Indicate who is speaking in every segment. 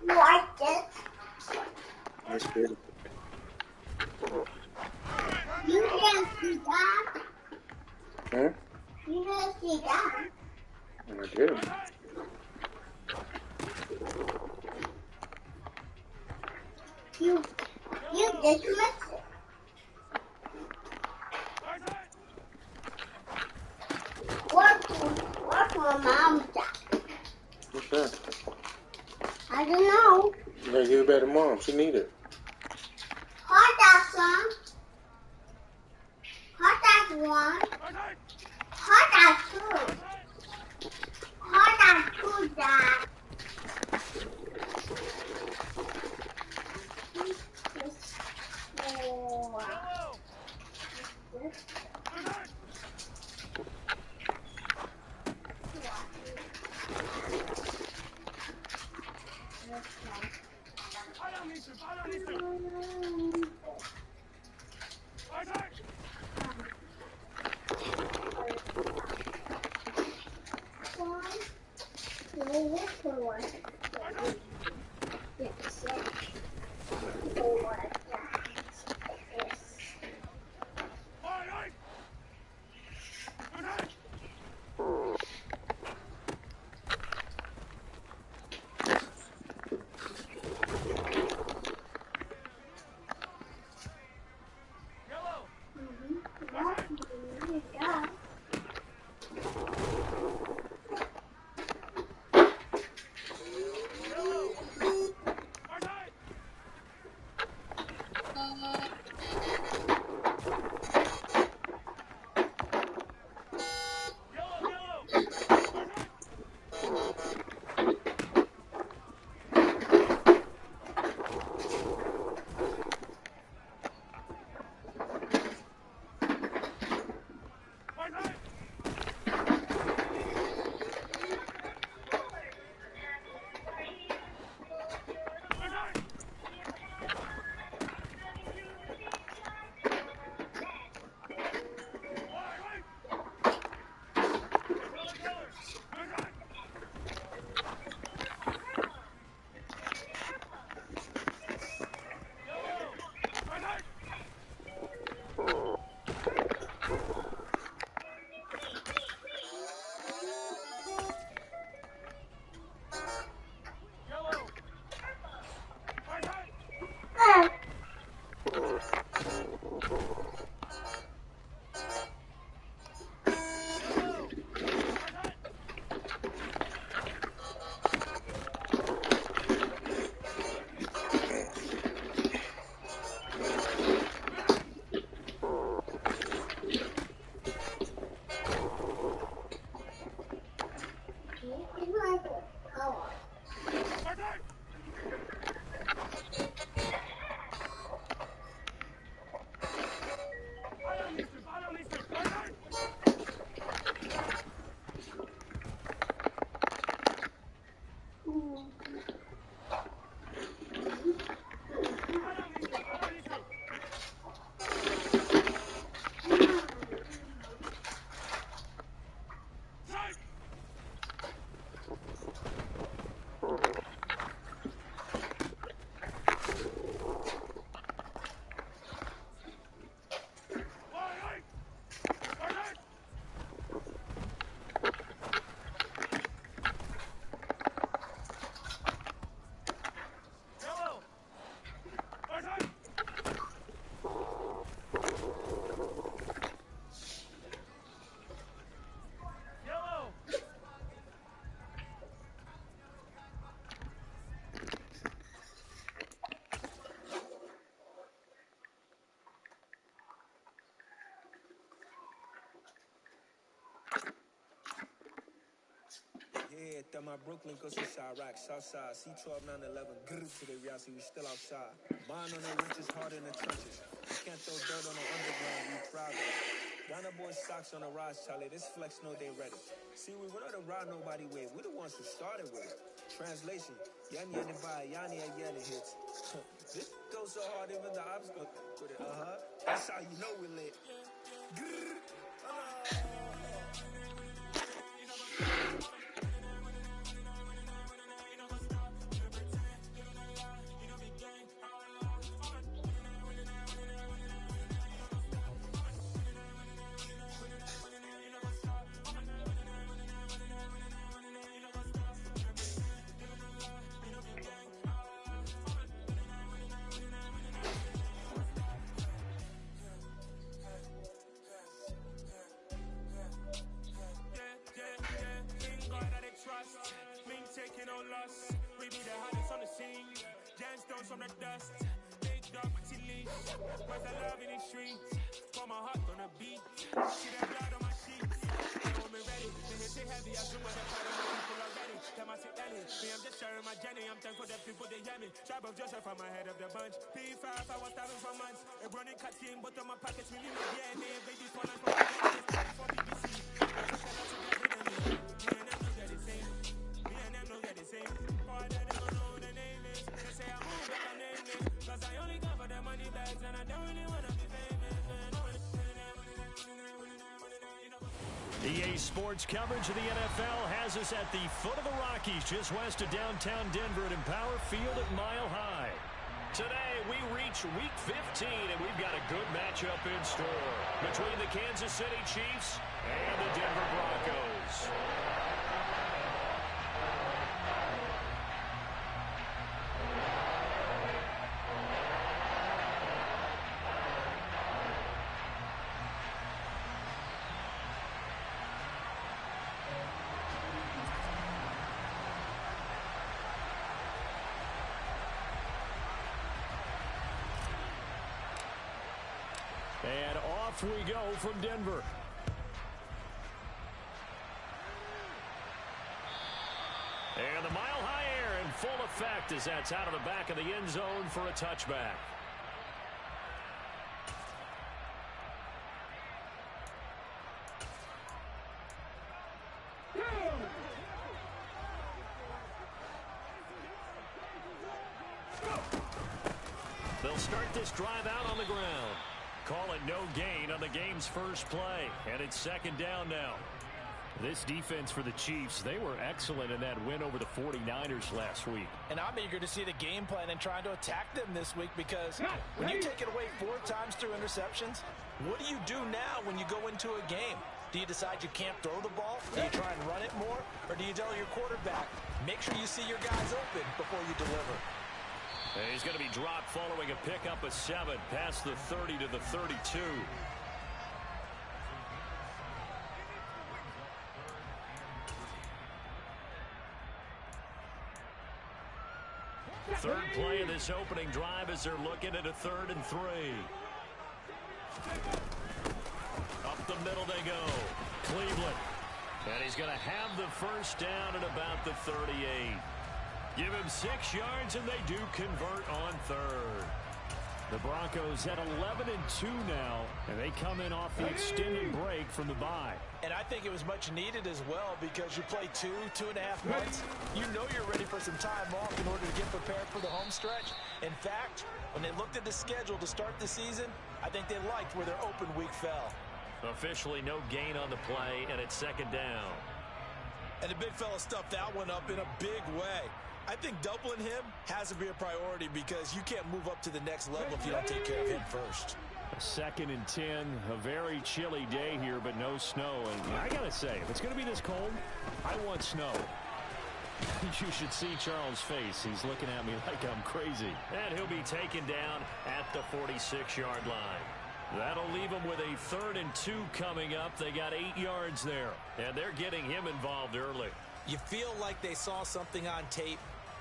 Speaker 1: You like it?
Speaker 2: That's beautiful.
Speaker 1: You can see that.
Speaker 2: Huh?
Speaker 1: You can see that.
Speaker 2: I do.
Speaker 1: You dismiss it. What's my mom's at?
Speaker 2: What's that?
Speaker 1: I don't know.
Speaker 2: You gotta give it back to mom. She need it.
Speaker 1: Hot dog one. Hot dog one. Hot dog two. Hot dog two, Dad. This four. This
Speaker 3: Yeah, throw my Brooklyn goes to Chirac, Southside, C12 911, grrr to the Yassi, we still outside. Bond on the rich is hard in the trenches. You can't throw dirt on the underground, we proud put socks on the rise, Charlie. This flex know they ready. See, we went on the ride nobody with. We the ones who started with it. Translation, Yani and the by Yani and Yanni hits. This goes so hard, even the ops go with it. That's how you know we lit.
Speaker 4: Taking no loss, we be the hottest on the scene. Gemstones from the dust, big dog with leash. Where's the love in the streets? Pour my heart on the beat. See that blood on my sheets. They want me ready, they hit it heavy. I swim with the crowd of my people already. Them I sit belly, me I'm just sharing my journey. I'm thankful that people they hear me. Tribe of Joseph, I'm ahead of the bunch. P5, I was starving for months. A running cut team, but on my pockets, really my DNA. Babies falling from my head, for BBC. I took a lot together than me. Me and them know that it's same. Me and them know that it's same. All that they don't know the name is. They say I move like I'm nameless. Cause I only come for the money bags and I don't really wanna be famous.
Speaker 5: EA Sports coverage of the NFL has us at the foot of the Rockies, just west of downtown Denver at Empower Field at Mile High. Today, we reach Week 15, and we've got a good matchup in store between the Kansas City Chiefs and the Denver Broncos. And off we go from Denver. And the mile-high air in full effect as that's out of the back of the end zone for a touchback. They'll start this drive out on the ground. Call it no gain on the game's first play. And it's second down now. This defense for the Chiefs, they were excellent in that win over the 49ers last week.
Speaker 6: And I'm eager to see the game plan and trying to attack them this week because when you take it away 4 times through interceptions, what do you do now when you go into a game? Do you decide you can't throw the ball? Do you try and run it more? Or do you tell your quarterback, make sure you see your guys open before you deliver?
Speaker 5: And he's going to be dropped following a pickup of 7 past the 30 to the 32. Third play of this opening drive as they're looking at a 3rd and 3. Up the middle they go. Cleveland. And he's going to have the first down at about the 38. Give him 6 yards, and they do convert on 3rd. The Broncos at 11-2 now, and they come in off the extended break from the bye.
Speaker 6: And I think it was much needed as well because you play 2.5 months. You know you're ready for some time off in order to get prepared for the home stretch. In fact, when they looked at the schedule to start the season, I think they liked where their open week fell.
Speaker 5: Officially no gain on the play, and it's second down.
Speaker 6: And the big fella stuffed that one up in a big way. I think doubling him has to be a priority because you can't move up to the next level if you don't take care of him first.
Speaker 5: 2nd and 10, a very chilly day here, but no snow. And I got to say, if it's going to be this cold, I want snow. You should see Charles' face. He's looking at me like I'm crazy. And he'll be taken down at the 46-yard line. That'll leave them with a 3rd and 2 coming up. They got 8 yards there, and they're getting him involved early.
Speaker 6: You feel like they saw something on tape,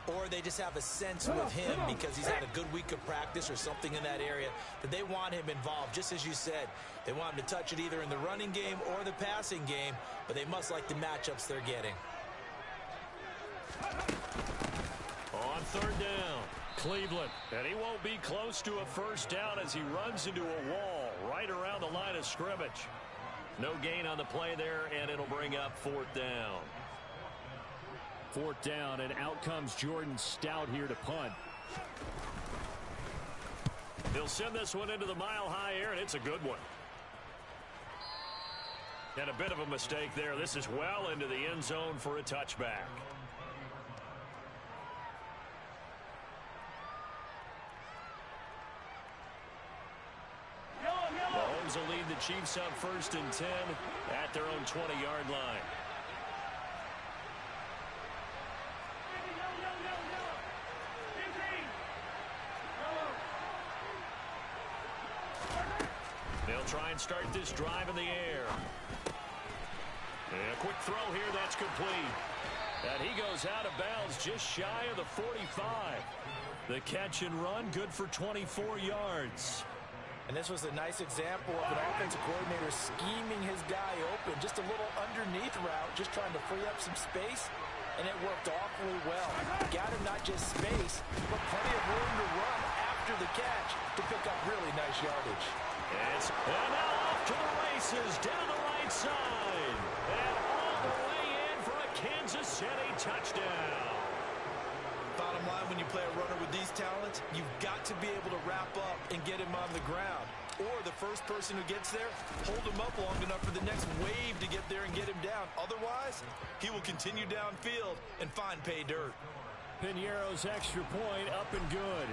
Speaker 6: or they just have a sense with him because he's had a good week of practice or something in that area that they want him involved. Just as you said, they want him to touch it either in the running game or the passing game, but they must like the matchups they're getting.
Speaker 5: On 3rd down, Cleveland. And he won't be close to a first down as he runs into a wall right around the line of scrimmage. No gain on the play there, and it'll bring up 4th down.
Speaker 7: 4th down, and out comes Jordan Stout here to punt.
Speaker 5: He'll send this one into the mile-high air, and it's a good one. And a bit of a mistake there. This is well into the end zone for a touchback. Mahomes will lead the Chiefs up 1st and 10 at their own 20-yard line. They'll try and start this drive in the air. And a quick throw here, that's complete. And he goes out of bounds just shy of the 45. The catch and run, good for 24 yards.
Speaker 6: And this was a nice example of an offensive coordinator scheming his guy open. Just a little underneath route, just trying to free up some space. And it worked awfully well. Got him not just space, but plenty of room to run after the catch to pick up really nice yardage.
Speaker 5: And now off to the races, down the right side. And all the way in for a Kansas City touchdown.
Speaker 6: Bottom line, when you play a runner with these talents, you've got to be able to wrap up and get him on the ground. Or the first person who gets there, hold him up long enough for the next wave to get there and get him down. Otherwise, he will continue downfield and find pay dirt.
Speaker 7: Piñeiro's extra point up and good.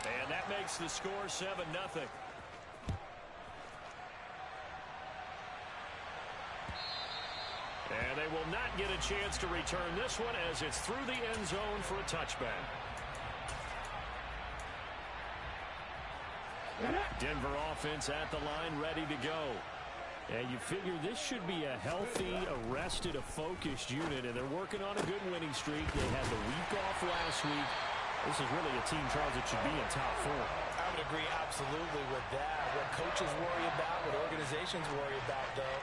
Speaker 5: And that makes the score 7-0. And they will not get a chance to return this one as it's through the end zone for a touchback.
Speaker 7: Denver offense at the line, ready to go. And you figure this should be a healthy, arrested, a focused unit, and they're working on a good winning streak. They had the week off last week. This is really a team, Charles, that should be in top 4.
Speaker 6: I would agree absolutely with that. What coaches worry about, what organizations worry about, though,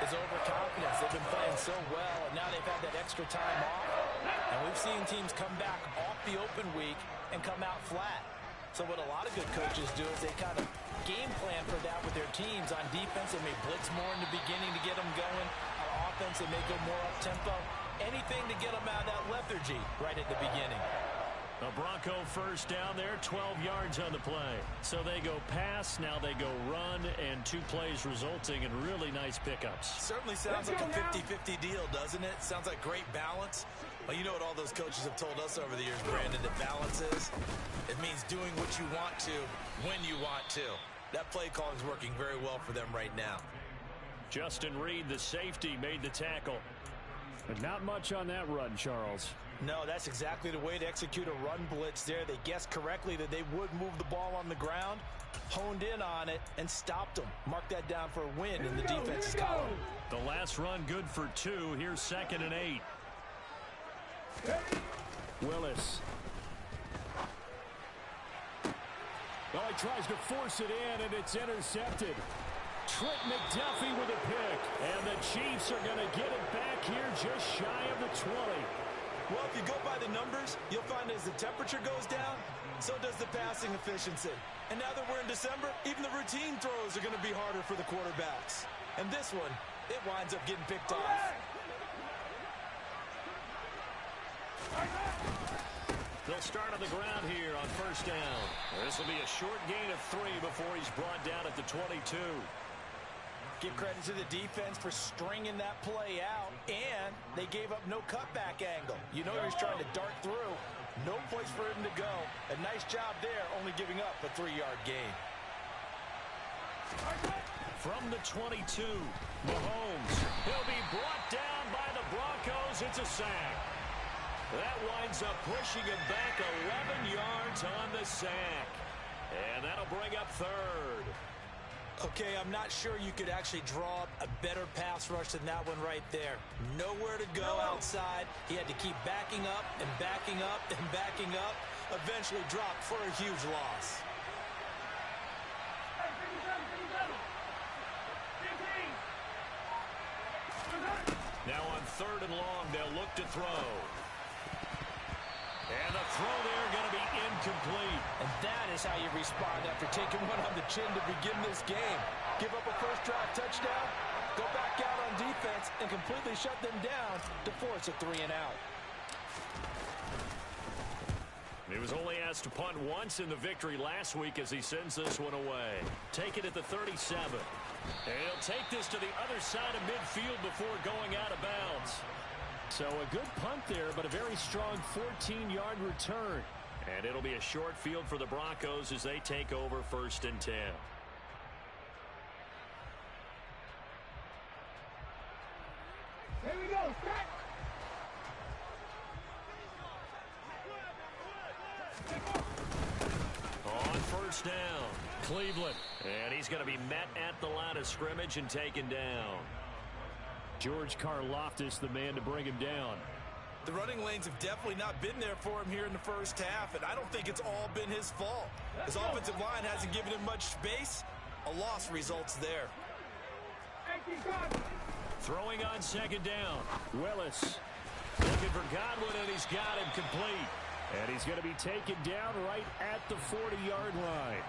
Speaker 6: is overconfidence. They've been playing so well, and now they've had that extra time off. And we've seen teams come back off the open week and come out flat. So what a lot of good coaches do is they kind of game plan for that with their teams. On defense, they may blitz more in the beginning to get them going. On offense, they may go more up-tempo. Anything to get them out of that lethargy right at the beginning.
Speaker 5: A Bronco first down there, 12 yards on the play. So they go pass, now they go run, and 2 plays resulting in really nice pickups.
Speaker 6: Certainly sounds like a 50-50 deal, doesn't it? Sounds like great balance. Well, you know what all those coaches have told us over the years, Brandon, that balance is? It means doing what you want to, when you want to. That play calling is working very well for them right now.
Speaker 5: Justin Reed, the safety, made the tackle.
Speaker 7: But not much on that run, Charles.
Speaker 6: No, that's exactly the way to execute a run blitz there. They guessed correctly that they would move the ball on the ground, honed in on it, and stopped them. Mark that down for a win in the defense's column.
Speaker 5: The last run good for 2. Here's 2nd and 8.
Speaker 7: Willis. Well, he tries to force it in, and it's intercepted. Trent McDuffie with a pick. And the Chiefs are going to get it back here just shy of the 20.
Speaker 6: Well, if you go by the numbers, you'll find as the temperature goes down, so does the passing efficiency. And now that we're in December, even the routine throws are going to be harder for the quarterbacks. And this one, it winds up getting picked off.
Speaker 5: They'll start on the ground here on first down. This will be a short gain of 3 before he's brought down at the 22.
Speaker 6: Give credit to the defense for stringing that play out, and they gave up no cutback angle. You know he was trying to dart through. No place for him to go. A nice job there, only giving up a 3-yard gain.
Speaker 5: From the 22, Mahomes. He'll be brought down by the Broncos. It's a sack. That winds up pushing him back 11 yards on the sack. And that'll bring up 3rd.
Speaker 6: Okay, I'm not sure you could actually draw a better pass rush than that one right there. Nowhere to go outside. He had to keep backing up and backing up and backing up. Eventually dropped for a huge loss.
Speaker 5: Now on 3rd and long, they'll look to throw. And the throw there going to be incomplete.
Speaker 6: And that is how you respond after taking one on the chin to begin this game. Give up a first drive touchdown, go back defense and completely shut them down to force a 3-and-out.
Speaker 5: He was only asked to punt once in the victory last week as he sends this one away. Take it at the 37. And he'll take this to the other side of midfield before going out of bounds. So a good punt there, but a very strong 14-yard return. And it'll be a short field for the Broncos as they take over 1st and 10.
Speaker 4: Here we go, set.
Speaker 5: On 1st down, Cleveland. And he's going to be met at the line of scrimmage and taken down.
Speaker 7: George Karlaftis, the man to bring him down.
Speaker 6: The running lanes have definitely not been there for him here in the first half, and I don't think it's all been his fault. His offensive line hasn't given him much space. A loss results there.
Speaker 5: Throwing on 2nd down, Willis. Looking for Godwin, and he's got him complete.
Speaker 7: And he's going to be taken down right at the 40-yard line.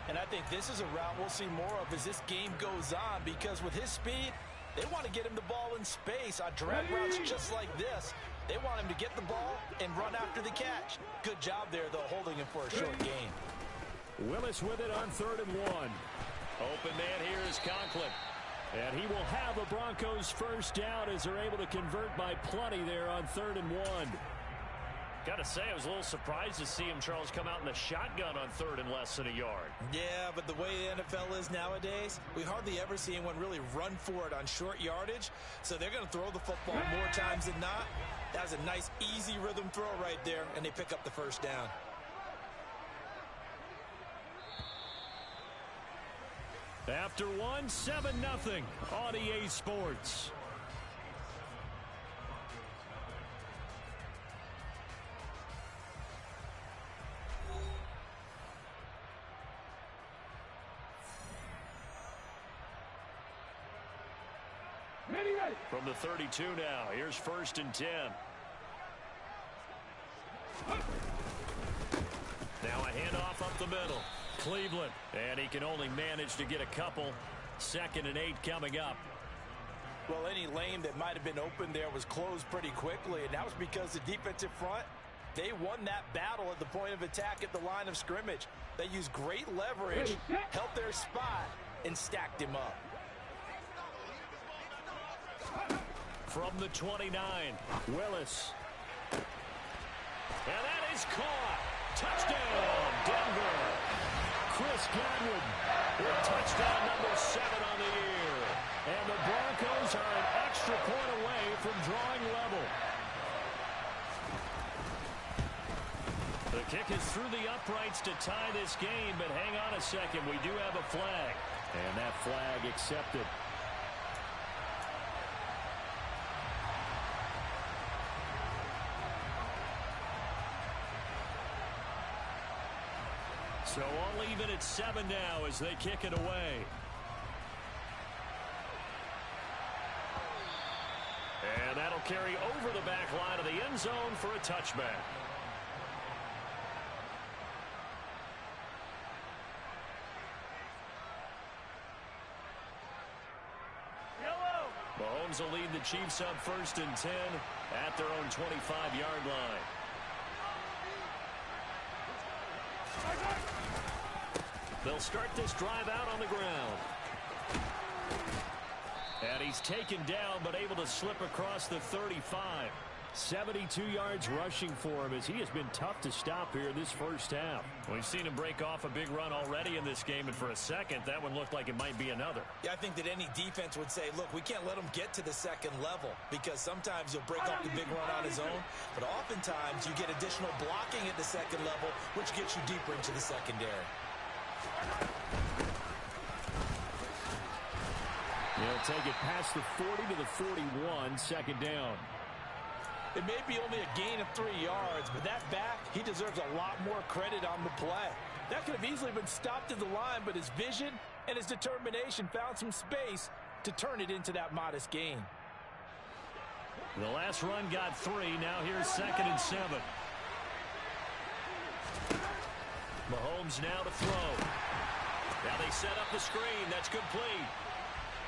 Speaker 6: And I think this is a route we'll see more of as this game goes on, because with his speed, they want to get him the ball in space on drag routes just like this. They want him to get the ball and run after the catch. Good job there, though, holding him for a short gain.
Speaker 7: Willis with it on 3rd and 1.
Speaker 5: Open man here is Conklin.
Speaker 7: And he will have a Broncos 1st down as they're able to convert by plenty there on 3rd and 1.
Speaker 5: Got to say, I was a little surprised to see him, Charles, come out in the shotgun on 3rd and less than a yard.
Speaker 6: Yeah, but the way the NFL is nowadays, we hardly ever see anyone really run for it on short yardage. So they're going to throw the football more times than not. That was a nice, easy rhythm throw right there, and they pick up the 1st down.
Speaker 7: After 1, 7-0 on EA Sports.
Speaker 5: From the 32 now, here's 1st and 10. Now a handoff up the middle. Cleveland, and he can only manage to get a couple. 2nd and 8 coming up.
Speaker 6: Well, any lane that might have been open there was closed pretty quickly, and that was because the defensive front, they won that battle at the point of attack at the line of scrimmage. They used great leverage, held their spot, and stacked him up.
Speaker 5: From the 29, Willis. And that is caught. Touchdown, Denver.
Speaker 7: Chris Godwin
Speaker 5: with touchdown number 7 on the year.
Speaker 7: And the Broncos are an extra point away from drawing level.
Speaker 5: The kick is through the uprights to tie this game, but hang on a second. We do have a flag.
Speaker 7: And that flag accepted.
Speaker 5: So all even at 7 now as they kick it away. And that'll carry over the back line of the end zone for a touchback. Mahomes will lead the Chiefs up 1st and 10 at their own 25-yard line. They'll start this drive out on the ground. And he's taken down, but able to slip across the 35.
Speaker 7: 72 yards rushing for him as he has been tough to stop here this first half.
Speaker 5: We've seen him break off a big run already in this game, and for a second, that one looked like it might be another.
Speaker 6: Yeah, I think that any defense would say, look, we can't let him get to the 2nd level, because sometimes he'll break off the big run on his own, but oftentimes you get additional blocking at the 2nd level, which gets you deeper into the secondary.
Speaker 7: They'll take it past the 40 to the 41, 2nd down.
Speaker 6: It may be only a gain of 3 yards, but that back, he deserves a lot more credit on the play. That could have easily been stopped at the line, but his vision and his determination found some space to turn it into that modest gain.
Speaker 5: The last run got 3. Now here's 2nd and 7. Mahomes now to throw. Now they set up the screen. That's complete.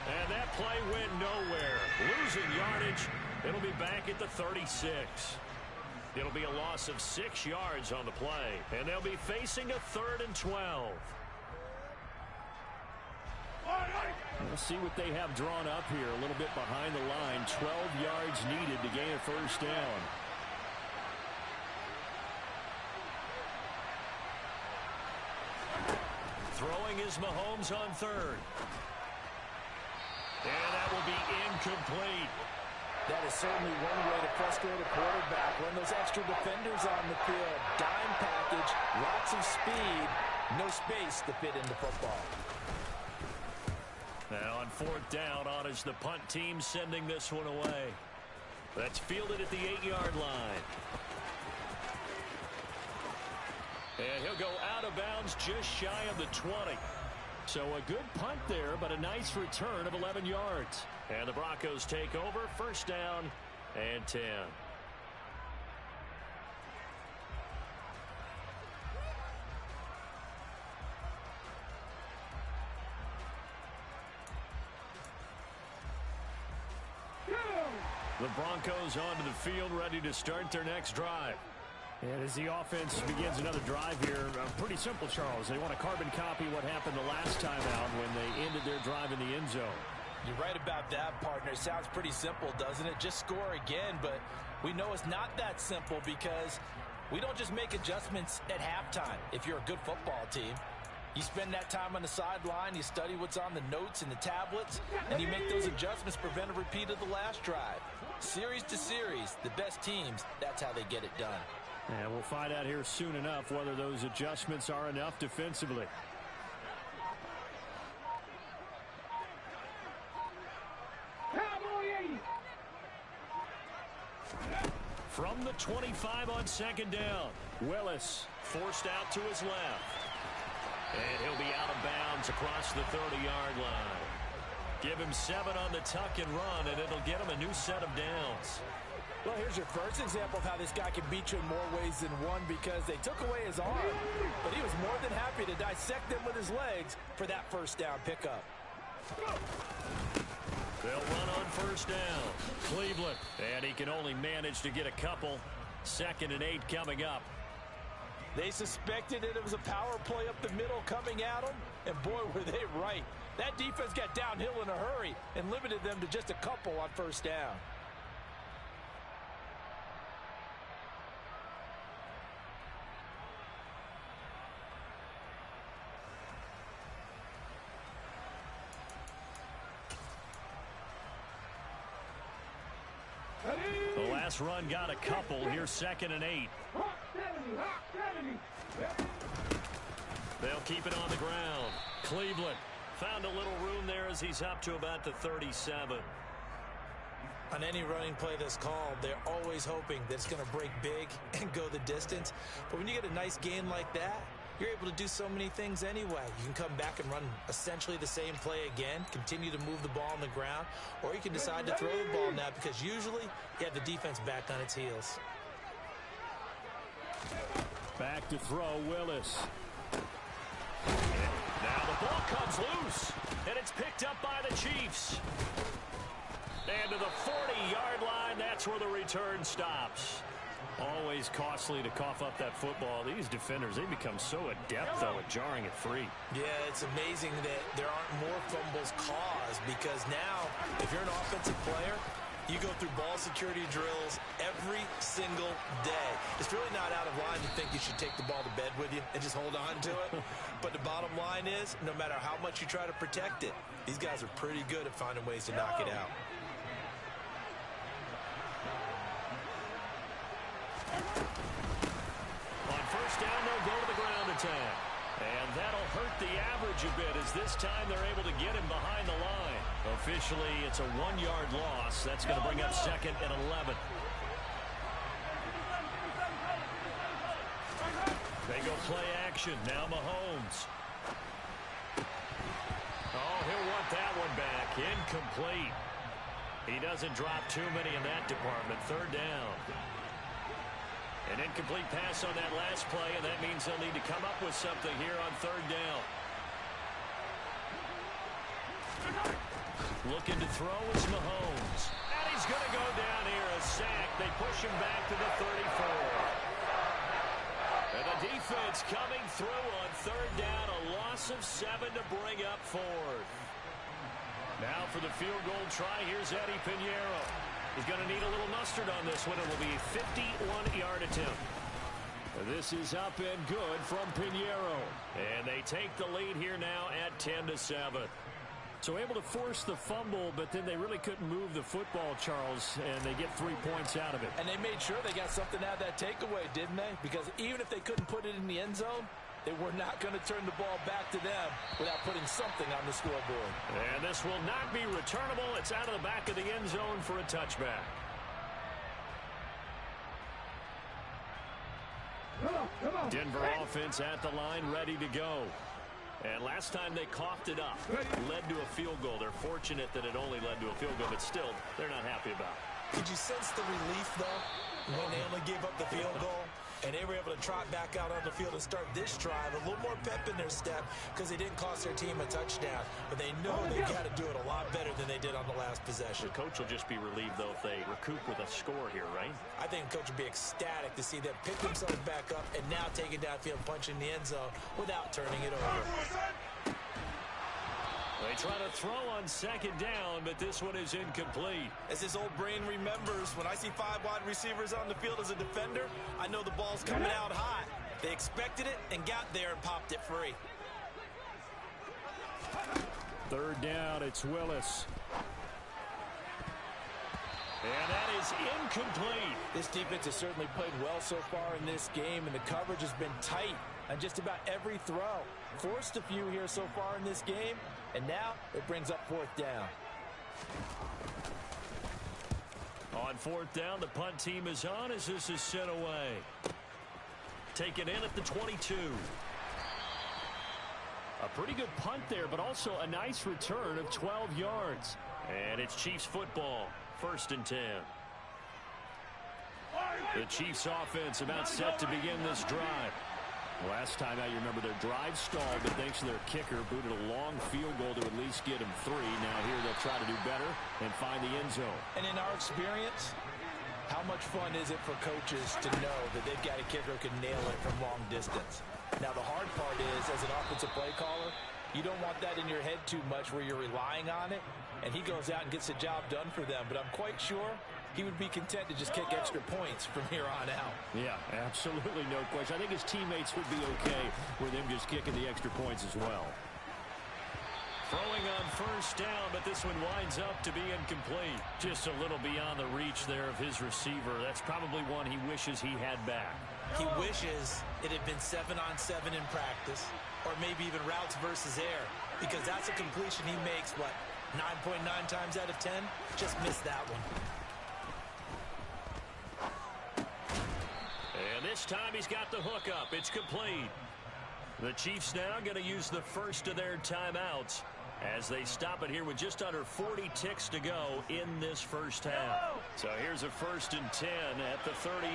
Speaker 5: And that play went nowhere. Losing yardage. It'll be back at the 36. It'll be a loss of 6 yards on the play, and they'll be facing a 3rd and 12. We'll see what they have drawn up here. A little bit behind the line. 12 yards needed to gain a first down. Throwing is Mahomes on 3rd. And that will be incomplete.
Speaker 6: That is certainly one way to frustrate a quarterback. When those extra defenders on the field, dime package, lots of speed, no space to fit into football.
Speaker 5: Now on 4th down, on is the punt team sending this one away. That's fielded at the 8-yard line. And he'll go out of bounds just shy of the 20. So a good punt there, but a nice return of 11 yards. And the Broncos take over, 1st down and 10. The Broncos onto the field, ready to start their next drive.
Speaker 7: And as the offense begins another drive here, pretty simple, Charles. They want to carbon copy what happened the last time out when they ended their drive in the end zone.
Speaker 6: You're right about that, partner. Sounds pretty simple, doesn't it? Just score again, but we know it's not that simple because we don't just make adjustments at halftime if you're a good football team. You spend that time on the sideline, you study what's on the notes and the tablets, and you make those adjustments, prevent a repeat of the last drive. Series to series, the best teams, that's how they get it done.
Speaker 7: And we'll find out here soon enough whether those adjustments are enough defensively.
Speaker 5: From the 25 on 2nd down, Willis forced out to his left. And he'll be out of bounds across the 30-yard line. Give him 7 on the tuck and run, and it'll get him a new set of downs.
Speaker 6: Well, here's your first example of how this guy can beat you in more ways than one because they took away his arm, but he was more than happy to dissect them with his legs for that 1st down pickup.
Speaker 5: They'll run on 1st down. Cleveland, and he can only manage to get a couple. 2nd and 8 coming up.
Speaker 6: They suspected that it was a power play up the middle coming at them, and boy, were they right. That defense got downhill in a hurry and limited them to just a couple on 1st down.
Speaker 5: The last run got a couple. Here's 2nd and 8. They'll keep it on the ground. Cleveland found a little room there as he's up to about the 37.
Speaker 6: On any running play that's called, they're always hoping that it's going to break big and go the distance. But when you get a nice gain like that, you're able to do so many things anyway. You can come back and run essentially the same play again, continue to move the ball on the ground, or you can decide to throw the ball now because usually you have the defense back on its heels.
Speaker 7: Back to throw, Willis.
Speaker 5: Now the ball comes loose, and it's picked up by the Chiefs. And to the 40-yard line, that's where the return stops. Always costly to cough up that football. These defenders, they become so adept, though, at jarring it free.
Speaker 6: Yeah, it's amazing that there aren't more fumbles caused because now, if you're an offensive player, you go through ball security drills every single day. It's really not out of line to think you should take the ball to bed with you and just hold on to it. But the bottom line is, no matter how much you try to protect it, these guys are pretty good at finding ways to knock it out.
Speaker 5: On 1st down, they'll go to the ground attack. And that'll hurt the average a bit as this time they're able to get him behind the line. Officially, it's a 1-yard loss. That's going to bring up 2nd and 11. They go play action. Now Mahomes. Oh, he'll want that one back. Incomplete. He doesn't drop too many in that department. 3rd down. An incomplete pass on that last play, and that means they'll need to come up with something here on 3rd down. Looking to throw is Mahomes. And he's going to go down here, a sack. They push him back to the 34. And the defense coming through on third down, a loss of 7 to bring up fourth. Now for the field goal try, here's Eddie Pinheiro. He's going to need a little mustard on this one. It will be a 51-yard attempt. This is up and good from Pinheiro. And they take the lead here now at 10-7. So able to force the fumble, but then they really couldn't move the football, Charles, and they get 3 points out of it.
Speaker 6: And they made sure they got something out of that takeaway, didn't they? Because even if they couldn't put it in the end zone, they were not going to turn the ball back to them without putting something on the scoreboard.
Speaker 5: And this will not be returnable. It's out of the back of the end zone for a touchback. Denver offense at the line, ready to go. And last time they coughed it up, led to a field goal. They're fortunate that it only led to a field goal, but still, they're not happy about it.
Speaker 6: Did you sense the relief, though, when they only gave up the field goal? And they were able to trot back out on the field and start this drive. A little more pep in their step because they didn't cost their team a touchdown. But they know they've got to do it a lot better than they did on the last possession.
Speaker 5: The coach will just be relieved, though, if they recoup with a score here, right?
Speaker 6: I think the coach would be ecstatic to see them pick themselves back up and now take it downfield, punch in the end zone without turning it over.
Speaker 5: They try to throw on second down, but this one is incomplete.
Speaker 6: As his old brain remembers, when I see 5 wide receivers on the field as a defender, I know the ball's coming out hot. They expected it and got there and popped it free.
Speaker 5: Third down, it's Willis. And that is incomplete.
Speaker 6: This defense has certainly played well so far in this game, and the coverage has been tight on just about every throw. Forced a few here so far in this game, and now it brings up fourth down.
Speaker 5: On fourth down, the punt team is on as this is sent away. Taken in at the 22. A pretty good punt there, but also a nice return of 12 yards. And it's Chiefs football, 1st and 10. The Chiefs offense about set to begin this drive. Last time out, you remember their drive stalled, but thanks to their kicker, booted a long field goal to at least get them 3. Now here they'll try to do better and find the end zone.
Speaker 6: And in our experience, how much fun is it for coaches to know that they've got a kicker who can nail it from long distance? Now the hard part is, as an offensive play caller, you don't want that in your head too much where you're relying on it, and he goes out and gets the job done for them. But I'm quite sure he would be content to just kick extra points from here on out.
Speaker 5: Yeah, absolutely no question. I think his teammates would be okay with him just kicking the extra points as well. Throwing on first down, but this one winds up to be incomplete. Just a little beyond the reach there of his receiver. That's probably one he wishes he had back.
Speaker 6: He wishes it had been 7-on-7 in practice, or maybe even routes versus air, because that's a completion he makes, what, 9.9 times out of 10? Just missed that one.
Speaker 5: And this time he's got the hook up. It's complete. The Chiefs now going to use the first of their timeouts as they stop it here with just under 40 ticks to go in this first half. So here's a 1st and 10 at the 38.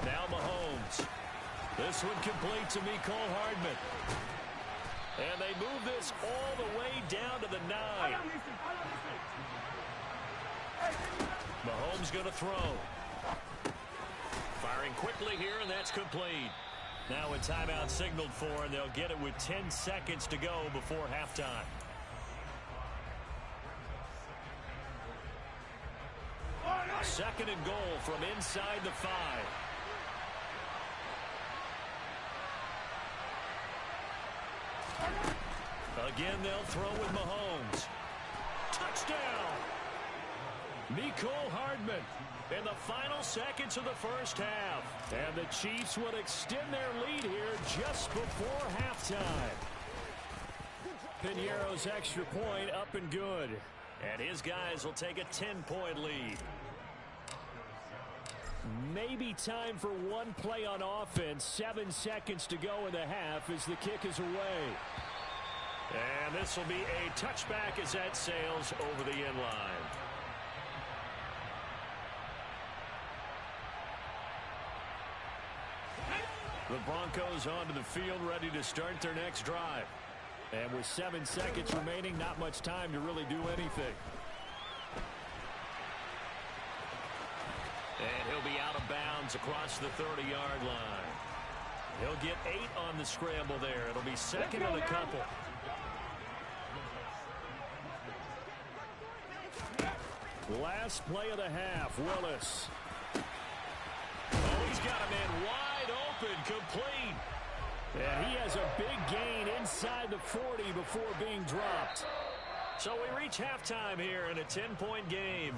Speaker 5: Now Mahomes. This one complete to Mecole Hardman. And they move this all the way down to the 9. Mahomes going to throw. Firing quickly here, and that's complete. Now a timeout signaled for, and they'll get it with 10 seconds to go before halftime. Second and goal from inside the 5. Again, they'll throw with Mahomes. Touchdown! Mecole Hardman in the final seconds of the first half. And the Chiefs would extend their lead here just before halftime. Pinheiro's extra point up and good. And his guys will take a 10-point lead. Maybe time for one play on offense. 7 seconds to go in the half as the kick is away. And this will be a touchback as that sails over the end line. The Broncos onto the field, ready to start their next drive. And with 7 seconds remaining, not much time to really do anything. And he'll be out of bounds across the 30-yard line. He'll get 8 on the scramble there. It'll be second and a couple. Last play of the half, Willis. Oh, he's got a man wide open, complete. And he has a big gain inside the 40 before being dropped. So we reach halftime here in a 10-point game.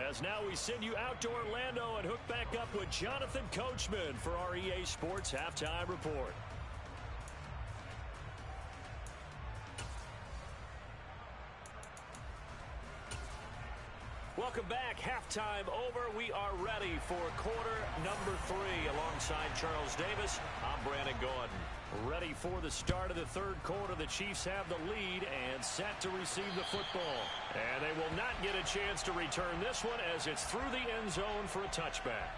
Speaker 5: As now we send you out to Orlando and hook back up with Jonathan Coachman for our EA Sports Halftime Report. Welcome back. Halftime over. We are ready for quarter number 3 alongside Charles Davis. I'm Brandon Gordon. Ready for the start of the third quarter. The Chiefs have the lead and set to receive the football. And they will not get a chance to return this one as it's through the end zone for a touchback.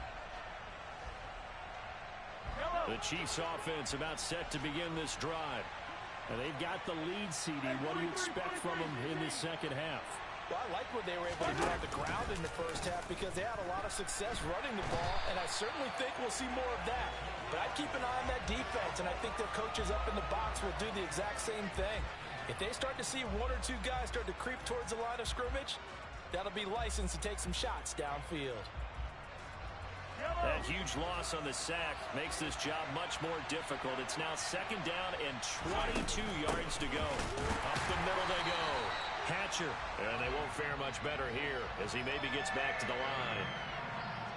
Speaker 5: The Chiefs offense about set to begin this drive. And they've got the lead, CD. What do you expect from them in the second half?
Speaker 6: Well, I like what they were able to do on the ground in the first half because they had a lot of success running the ball, and I certainly think we'll see more of that. But I'd keep an eye on that defense, and I think their coaches up in the box will do the exact same thing. If they start to see 1 or 2 guys start to creep towards the line of scrimmage, that'll be licensed to take some shots downfield.
Speaker 5: That huge loss on the sack makes this job much more difficult. It's now second down and 22 yards to go. Up the middle they go. Hatcher, and they won't fare much better here as he maybe gets back to the line.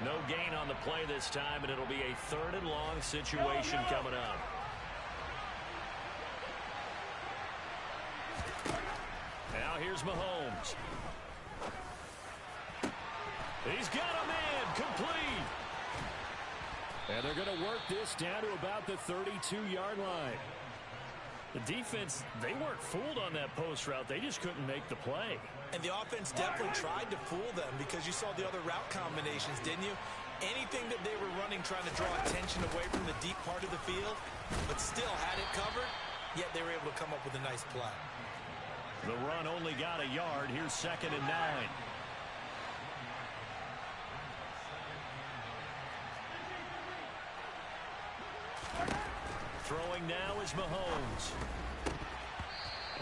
Speaker 5: No gain on the play this time, and it'll be a 3rd and long situation coming up. Now here's Mahomes. He's got a man complete. And they're going to work this down to about the 32-yard line. The defense, they weren't fooled on that post route. They just couldn't make the play.
Speaker 6: And the offense definitely tried to fool them because you saw the other route combinations, didn't you? Anything that they were running trying to draw attention away from the deep part of the field, but still had it covered, yet they were able to come up with a nice play.
Speaker 5: The run only got a yard. Here's 2nd and 9. Throwing now is Mahomes.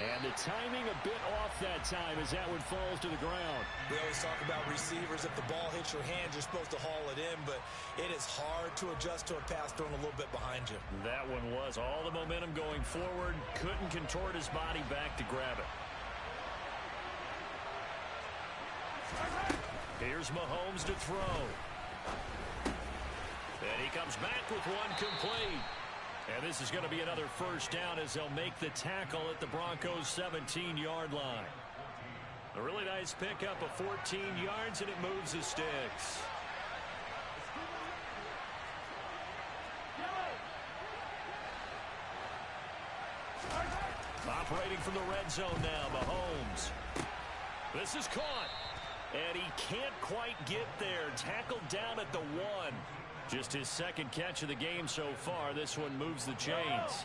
Speaker 5: And the timing a bit off that time as that one falls to the ground.
Speaker 6: We always talk about receivers. If the ball hits your hand, you're supposed to haul it in, but it is hard to adjust to a pass thrown a little bit behind you.
Speaker 5: That one was all the momentum going forward. Couldn't contort his body back to grab it. Here's Mahomes to throw. And he comes back with one complete. And this is going to be another first down as they'll make the tackle at the Broncos' 17-yard line. A really nice pickup of 14 yards, and it moves the sticks. Operating from the red zone now, Mahomes. This is caught. And he can't quite get there. Tackled down at the 1. Just his second catch of the game so far. This one moves the chains.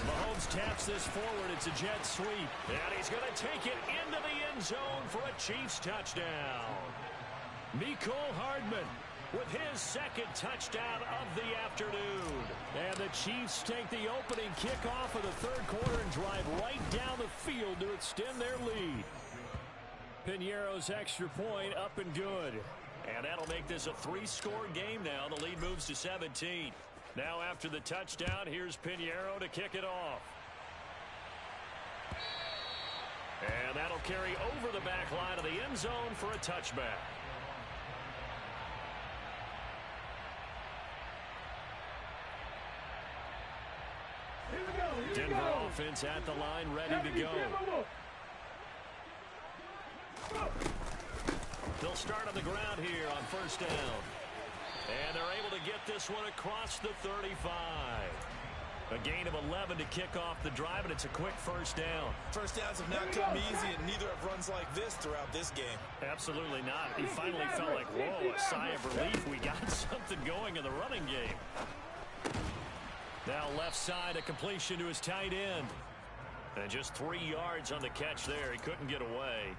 Speaker 5: Mahomes taps this forward. It's a jet sweep. And he's going to take it into the end zone for a Chiefs touchdown. Mecole Hardman with his second touchdown of the afternoon. And the Chiefs take the opening kickoff of the third quarter and drive right down the field to extend their lead. Piñeiro's extra point up and good. And that'll make this a 3-score game now. The lead moves to 17. Now after the touchdown, here's Piñeiro to kick it off. And that'll carry over the back line of the end zone for a touchback. Denver offense at the line, ready to go. They'll start on the ground here on first down. And they're able to get this one across the 35. A gain of 11 to kick off the drive, and it's a quick first down.
Speaker 6: First downs have not come easy, and neither have runs like this throughout this game.
Speaker 5: Absolutely not. He finally felt like, whoa, a sigh of relief. We got something going in the running game. Now left side, a completion to his tight end. And just 3 yards on the catch there. He couldn't get away.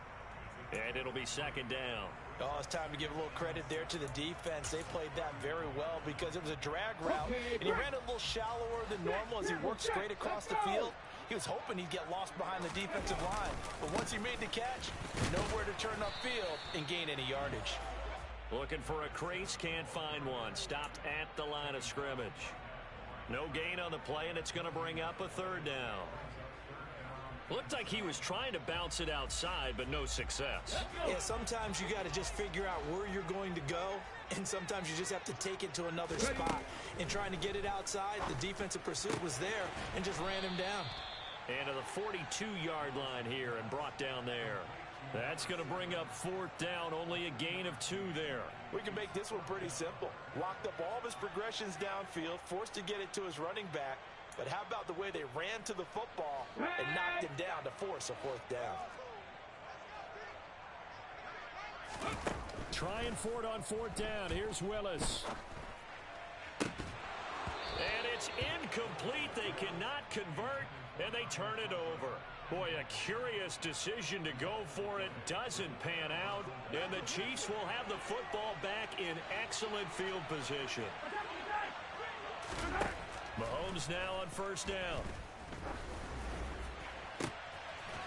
Speaker 5: And it'll be second down.
Speaker 6: Oh, it's time to give a little credit there to the defense. They played that very well because it was a drag route, and he ran a little shallower than normal as he worked straight across the field. He was hoping he'd get lost behind the defensive line, but once he made the catch, nowhere to turn upfield and gain any yardage.
Speaker 5: Looking for a crease, can't find one. Stopped at the line of scrimmage. No gain on the play, and it's going to bring up a third down. Looked like he was trying to bounce it outside, but no success.
Speaker 6: Yeah, sometimes you got to just figure out where you're going to go, and sometimes you just have to take it to another spot. In trying to get it outside, the defensive pursuit was there and just ran him down.
Speaker 5: And to the 42-yard line here and brought down there. That's going to bring up fourth down, only a gain of 2 there.
Speaker 6: We can make this one pretty simple. Locked up all of his progressions downfield, forced to get it to his running back. But how about the way they ran to the football and knocked him down to force a fourth down?
Speaker 5: Trying for it on fourth down. Here's Willis. And it's incomplete. They cannot convert, and they turn it over. Boy, a curious decision to go for it. Doesn't pan out, and the Chiefs will have the football back in excellent field position. Mahomes now on first down.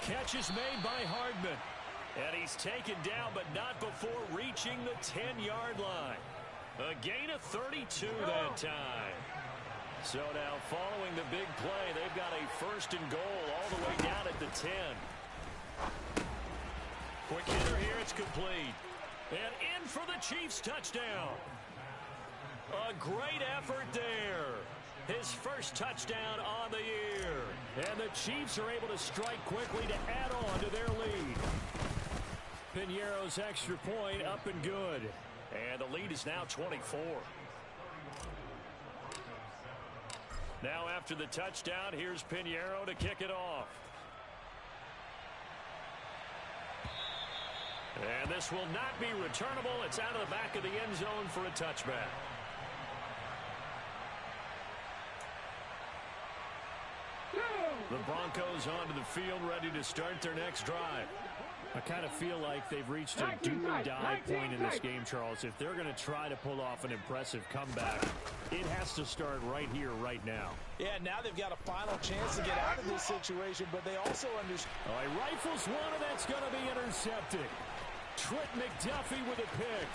Speaker 5: Catch is made by Hardman. And he's taken down, but not before reaching the 10-yard line. A gain of 32 that time. So now following the big play, they've got a first and goal all the way down at the 10. Quick hitter here, it's complete. And in for the Chiefs touchdown. A great effort there. His first touchdown on the year. And the Chiefs are able to strike quickly to add on to their lead. Piñeiro's extra point up and good. And the lead is now 24. Now after the touchdown, here's Piñeiro to kick it off. And this will not be returnable. It's out of the back of the end zone for a touchback. The Broncos onto the field, ready to start their next drive. I kind of feel like they've reached a do-or-die point in this game, Charles. If they're going to try to pull off an impressive comeback, it has to start right here, right now.
Speaker 6: Yeah, now they've got a final chance to get out of this situation, but they also understand.
Speaker 5: Oh, he rifles one, and that's going to be intercepted. Trent McDuffie with a pick.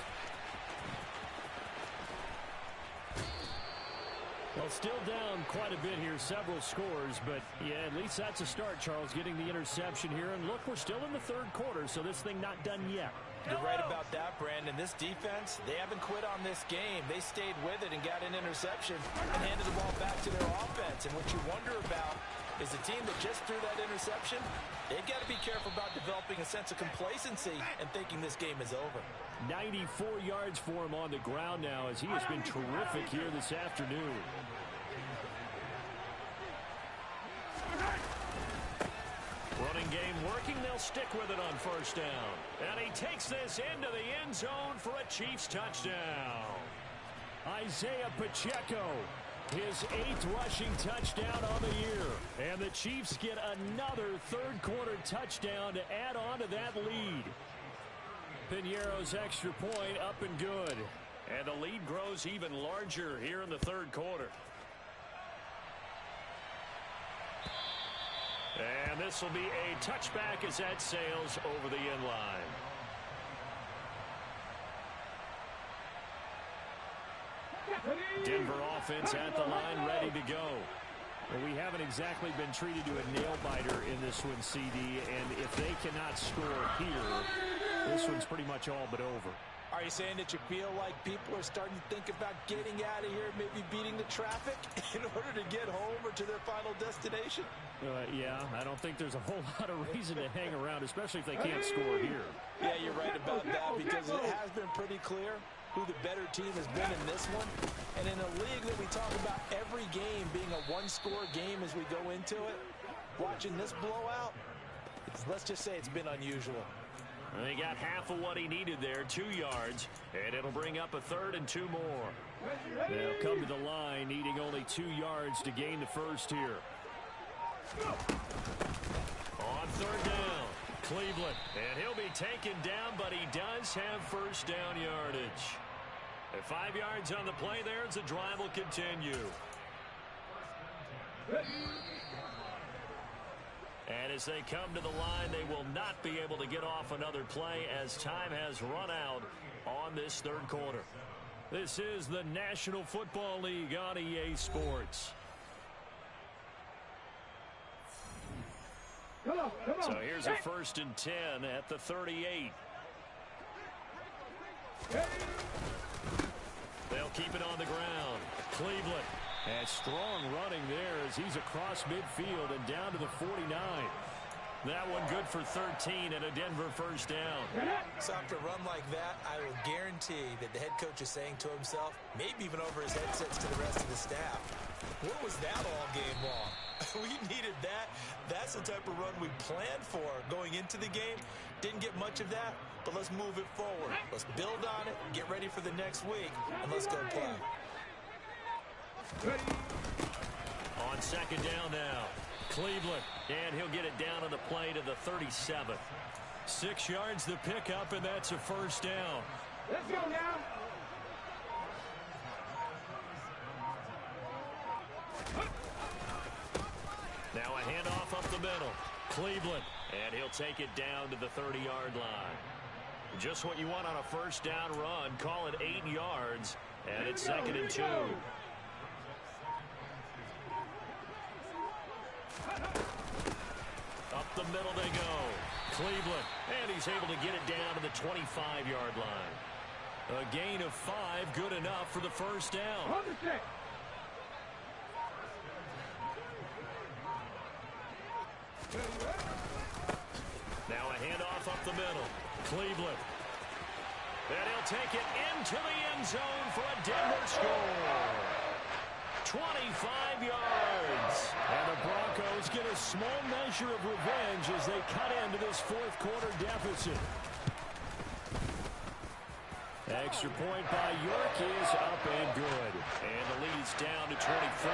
Speaker 5: Well, still down quite a bit here, several scores, but yeah, at least that's a start, Charles, getting the interception here. And look, we're still in the third quarter, so this thing not done yet.
Speaker 6: You're right about that, Brandon. This defense, they haven't quit on this game. They stayed with it and got an interception and handed the ball back to their offense. And what you wonder about is the team that just threw that interception, they've got to be careful about developing a sense of complacency and thinking this game is over.
Speaker 5: 94 yards for him on the ground now as he has been terrific here this afternoon. Running game working. They'll stick with it on first down. And he takes this into the end zone for a Chiefs touchdown. Isaiah Pacheco, his 8th rushing touchdown on the year. And the Chiefs get another third quarter touchdown to add on to that lead. Piñeiro's extra point up and good. And the lead grows even larger here in the third quarter. And this will be a touchback as that sails over the end line. Denver offense at the line, ready to go. Well, we haven't exactly been treated to a nail-biter in this one, CD, and if they cannot score here, this one's pretty much all but over.
Speaker 6: Are you saying that you feel like people are starting to think about getting out of here, maybe beating the traffic in order to get home or to their final destination?
Speaker 5: Yeah, I don't think there's a whole lot of reason to hang around, especially if they can't score here.
Speaker 6: Yeah, you're right about that because it has been pretty clear. who the better team has been in this one. And in a league that we talk about every game being a one-score game as we go into it, watching this blowout, let's just say it's been unusual.
Speaker 5: And he got half of what he needed there, 2 yards, and it'll bring up a 3rd and 2 more. They'll come to the line, needing only 2 yards to gain the first here. On 3rd down, Cleveland, and he'll be taken down, but he does have first down yardage. At 5 yards on the play there, as the drive will continue. And as they come to the line, they will not be able to get off another play as time has run out on this 3rd quarter. This is the National Football League on EA Sports. So here's a 1st and 10 at the 38. They'll keep it on the ground. Cleveland. And strong running there as he's across midfield and down to the 49. That one good for 13 and a Denver first down.
Speaker 6: So after a run like that, I will guarantee that the head coach is saying to himself, maybe even over his headsets to the rest of the staff, what was that all game long? We needed that. That's the type of run we planned for going into the game. Didn't get much of that, but let's move it forward. Let's build on it, get ready for the next week, and let's go play.
Speaker 5: On 2nd down now, Cleveland, and he'll get it down on the play to the 37. 6 yards the pickup, and that's a first down.
Speaker 4: Let's go now.
Speaker 5: Now a handoff up the middle. Cleveland, and he'll take it down to the 30-yard line. Just what you want on a first down run. Call it 8 yards, and it's 2nd and 2. Up the middle they go. Cleveland, and he's able to get it down to the 25-yard line. A gain of 5, good enough for the first down. Now a handoff up the middle. Cleveland. And he'll take it into the end zone for a Denver score. 25 yards. And the Broncos get a small measure of revenge as they cut into this 4th quarter deficit. Extra point by York is up and good. And the lead's down to 24.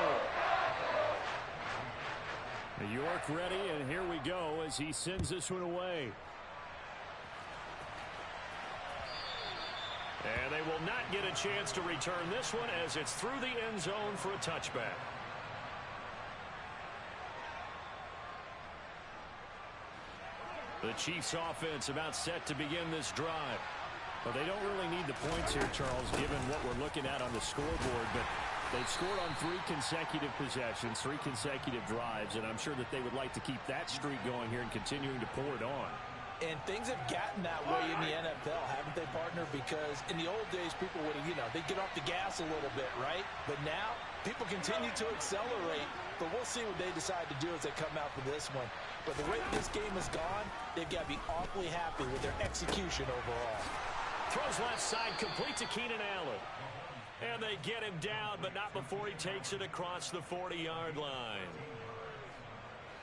Speaker 5: York ready, and here we go as he sends this one away. And they will not get a chance to return this one as it's through the end zone for a touchback. The Chiefs offense about set to begin this drive. Well, they don't really need the points here, Charles, given what we're looking at on the scoreboard, but they've scored on 3 consecutive possessions, 3 consecutive drives, and I'm sure that they would like to keep that streak going here and continuing to pour it on.
Speaker 6: And things have gotten that way in the NFL, haven't they, partner? Because in the old days, people would, they'd get off the gas a little bit, right? But now, people continue to accelerate, but we'll see what they decide to do as they come out for this one. But the rate this game has gone, they've got to be awfully happy with their execution overall.
Speaker 5: Throws left side, complete to Keenan Allen. And they get him down, but not before he takes it across the 40-yard line.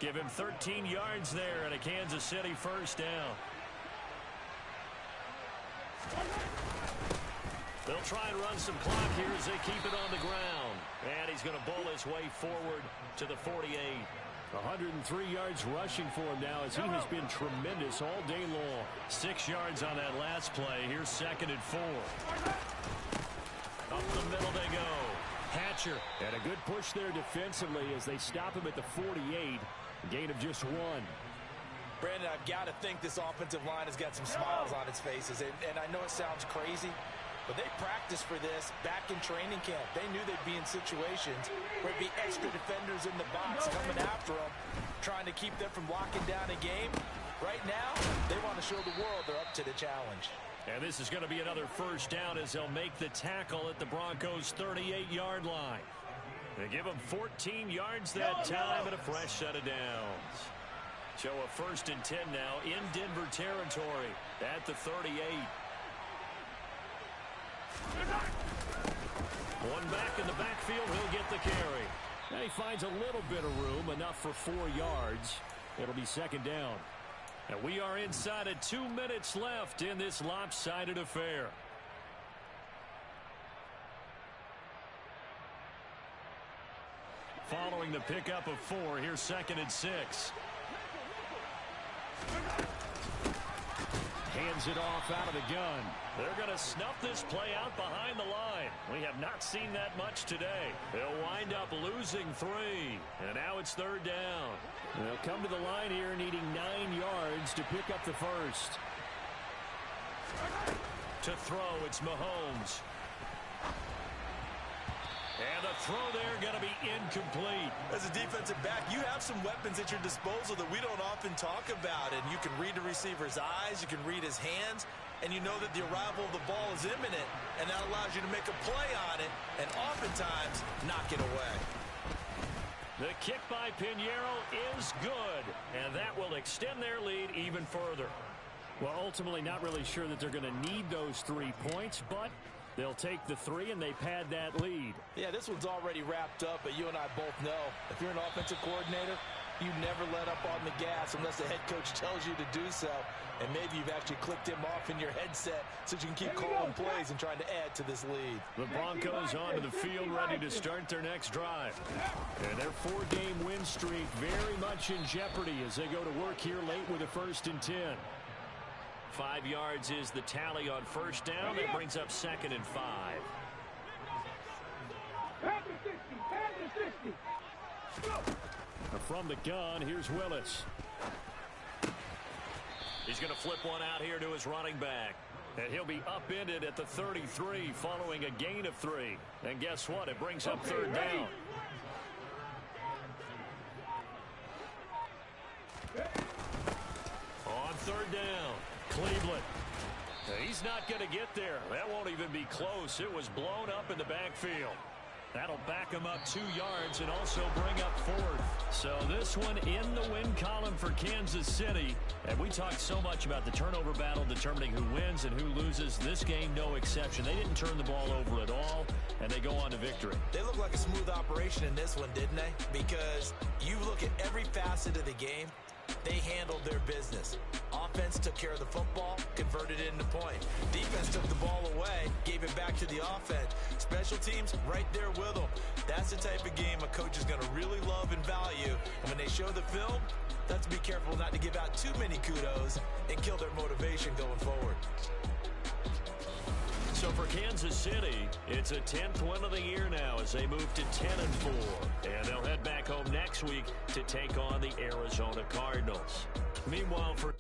Speaker 5: Give him 13 yards there and a Kansas City first down. They'll try and run some clock here as they keep it on the ground. And he's going to bowl his way forward to the 48. 103 yards rushing for him now as he has been tremendous all day long. 6 yards on that last play. Here's 2nd and 4. Up the middle they go. Hatcher. And a good push there defensively as they stop him at the 48. A gain of just 1.
Speaker 6: Brandon, I've got to think this offensive line has got some smiles on its faces. And I know it sounds crazy, but they practiced for this back in training camp. They knew they'd be in situations where there'd be extra defenders in the box coming after them, trying to keep them from locking down a game. Right now, they want to show the world they're up to the challenge.
Speaker 5: And this is going to be another first down as they'll make the tackle at the Broncos' 38-yard line. They give them 14 yards that time and a fresh set of downs. So a 1st and 10 now in Denver territory at the 38. One back in the backfield, he'll get the carry. And he finds a little bit of room, enough for 4 yards. It'll be second down. And we are inside of 2 minutes left in this lopsided affair. Following the pickup of 4, here's 2nd and 6. Hands it off out of the gun. They're going to snuff this play out behind the line. We have not seen that much today. They'll wind up losing 3. And now it's 3rd down. They'll come to the line here needing 9 yards to pick up the first. To throw, it's Mahomes. And the throw there going to be incomplete.
Speaker 6: As a defensive back, you have some weapons at your disposal that we don't often talk about. And you can read the receiver's eyes, you can read his hands, and you know that the arrival of the ball is imminent, and that allows you to make a play on it and oftentimes knock it away.
Speaker 5: The kick by Pinheiro is good, and that will extend their lead even further. Well, ultimately not really sure that they're going to need those 3 points, but they'll take the 3 and they pad that lead.
Speaker 6: Yeah, this one's already wrapped up, but you and I both know if you're an offensive coordinator, you never let up on the gas unless the head coach tells you to do so. And maybe you've actually clicked him off in your headset so you can keep calling plays and trying to add to this lead.
Speaker 5: The Broncos onto the field ready to start their next drive. And their 4-game win streak very much in jeopardy as they go to work here late with a 1st and 10. 5 yards is the tally on 1st down. That brings up 2nd and 5. From the gun, here's Willis. He's going to flip one out here to his running back. And he'll be upended at the 33 following a gain of 3. And guess what? It brings up 3rd down. On 3rd down, Cleveland. He's not going to get there. That won't even be close. It was blown up in the backfield. That'll back him up 2 yards and also bring up 4th. So this one in the win column for Kansas City. And we talked so much about the turnover battle determining who wins and who loses. This game, no exception. They didn't turn the ball over at all, and they go on to victory.
Speaker 6: They look like a smooth operation in this one, didn't they? Because you look at every facet of the game, they handled their business. Offense took care of the football, converted it into point. Defense took the ball away, gave it back to the offense. Special teams right there with them. That's the type of game a coach is going to really love and value. And when they show the film, they have to be careful not to give out too many kudos and kill their motivation going forward.
Speaker 5: So for Kansas City, it's a 10th win of the year now as they move to 10-4. And they'll head back home next week to take on the Arizona Cardinals. Meanwhile, for